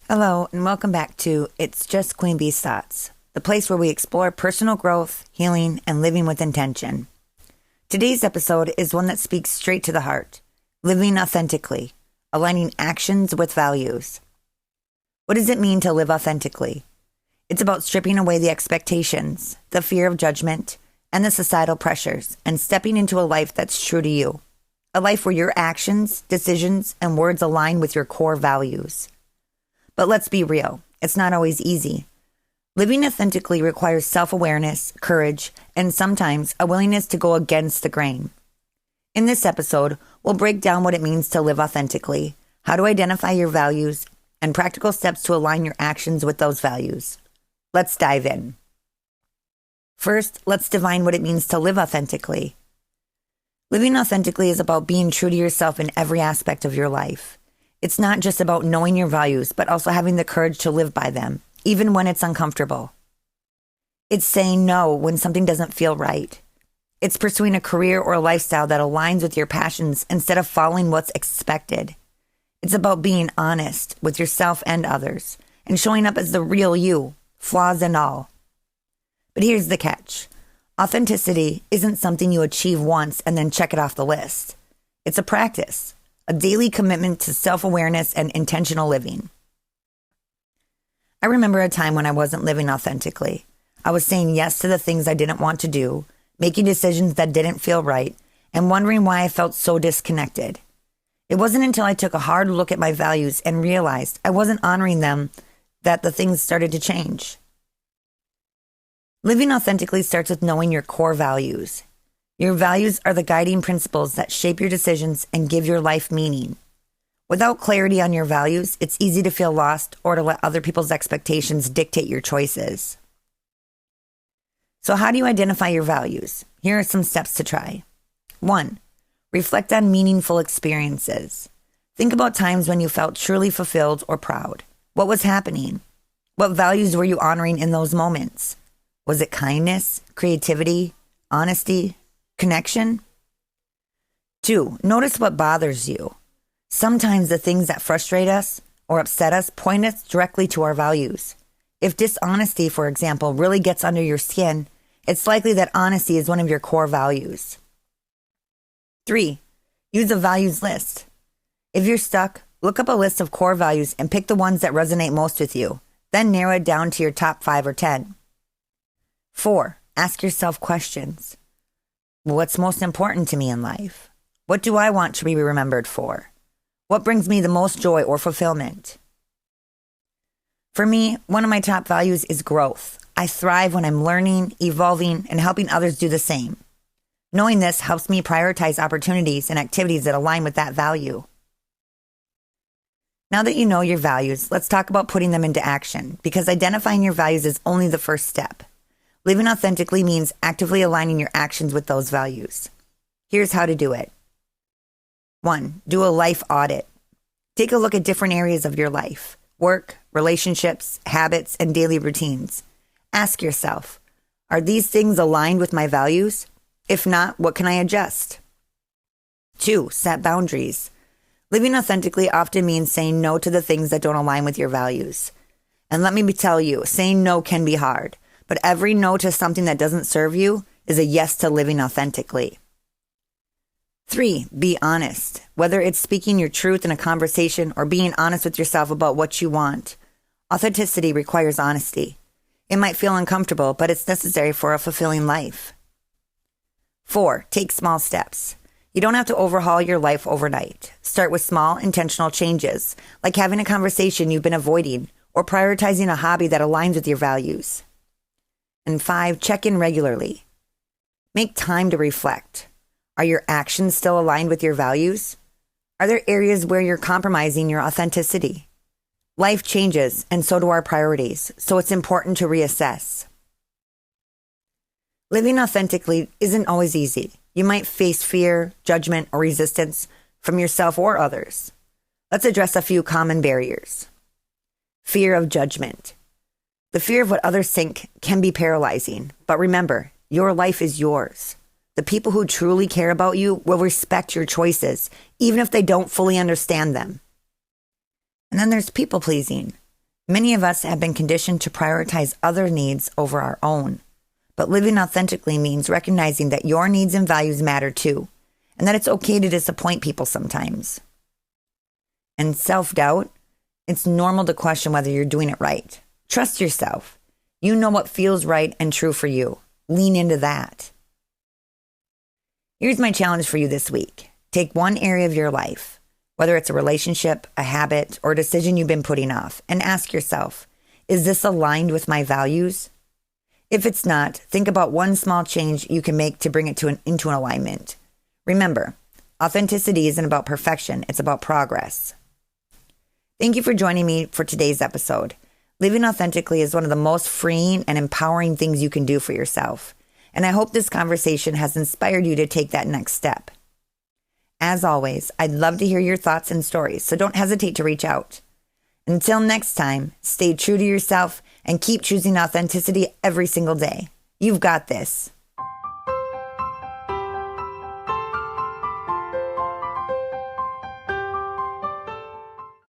Hello, and welcome back to It's Just Queen Bee's Thoughts, the place where we explore personal growth, healing, and living with intention. Today's episode is one that speaks straight to the heart, living authentically, aligning actions with values. What does it mean to live authentically? It's about stripping away the expectations, the fear of judgment, and the societal pressures, and stepping into a life that's true to you. A life where your actions, decisions, and words align with your core values. But let's be real, it's not always easy. Living authentically requires self-awareness, courage, and sometimes a willingness to go against the grain. In this episode, we'll break down what it means to live authentically, how to identify your values, and practical steps to align your actions with those values. Let's dive in. First, let's define what it means to live authentically. Living authentically is about being true to yourself in every aspect of your life. It's not just about knowing your values, but also having the courage to live by them, even when it's uncomfortable. It's saying no when something doesn't feel right. It's pursuing a career or a lifestyle that aligns with your passions instead of following what's expected. It's about being honest with yourself and others, and showing up as the real you, flaws and all. But here's the catch. Authenticity isn't something you achieve once and then check it off the list. It's a practice. A daily commitment to self-awareness and intentional living. I remember a time when I wasn't living authentically. I was saying yes to the things I didn't want to do, making decisions that didn't feel right, and wondering why I felt so disconnected. It wasn't until I took a hard look at my values and realized I wasn't honoring them that the things started to change. Living authentically starts with knowing your core values. Your values are the guiding principles that shape your decisions and give your life meaning. Without clarity on your values, it's easy to feel lost or to let other people's expectations dictate your choices. So how do you identify your values? Here are some steps to try. 1. Reflect on meaningful experiences. Think about times when you felt truly fulfilled or proud. What was happening? What values were you honoring in those moments? Was it kindness, creativity, honesty, connection? 2. Notice what bothers you. Sometimes the things that frustrate us or upset us point us directly to our values. If dishonesty, for example, really gets under your skin, it's likely that honesty is one of your core values. 3. Use a values list. If you're stuck, look up a list of core values and pick the ones that resonate most with you. Then narrow it down to your top 5 or 10. 4. Ask yourself questions. What's most important to me in life? What do I want to be remembered for? What brings me the most joy or fulfillment? For me, one of my top values is growth. I thrive when I'm learning, evolving, and helping others do the same. Knowing this helps me prioritize opportunities and activities that align with that value. Now that you know your values, let's talk about putting them into action, because identifying your values is only the first step. Living authentically means actively aligning your actions with those values. Here's how to do it. 1. Do a life audit. Take a look at different areas of your life: work, relationships, habits, and daily routines. Ask yourself, are these things aligned with my values? If not, what can I adjust? 2. Set boundaries. Living authentically often means saying no to the things that don't align with your values. And let me tell you, saying no can be hard. But every no to something that doesn't serve you is a yes to living authentically. 3. Be honest. Whether it's speaking your truth in a conversation or being honest with yourself about what you want. Authenticity requires honesty. It might feel uncomfortable, but it's necessary for a fulfilling life. 4. Take small steps. You don't have to overhaul your life overnight. Start with small, intentional changes, like having a conversation you've been avoiding or prioritizing a hobby that aligns with your values. And 5, check in regularly. Make time to reflect. Are your actions still aligned with your values? Are there areas where you're compromising your authenticity? Life changes, and so do our priorities, so it's important to reassess. Living authentically isn't always easy. You might face fear, judgment, or resistance from yourself or others. Let's address a few common barriers. Fear of judgment. The fear of what others think can be paralyzing, but remember, your life is yours. The the people who truly care about you will respect your choices, even if they don't fully understand them. And then there's people pleasing. Many of us have been conditioned to prioritize other needs over our own. But living authentically means recognizing that your needs and values matter too, and that it's okay to disappoint people sometimes. And self-doubt, it's normal to question whether you're doing it right. Trust yourself. You know what feels right and true for you. Lean into that. Here's my challenge for you this week. Take one area of your life, whether it's a relationship, a habit, or a decision you've been putting off, and ask yourself, is this aligned with my values? If it's not, think about one small change you can make to bring it into an alignment. Remember, authenticity isn't about perfection, it's about progress. Thank you for joining me for today's episode. Living authentically is one of the most freeing and empowering things you can do for yourself. And I hope this conversation has inspired you to take that next step. As always, I'd love to hear your thoughts and stories, so don't hesitate to reach out. Until next time, stay true to yourself and keep choosing authenticity every single day. You've got this.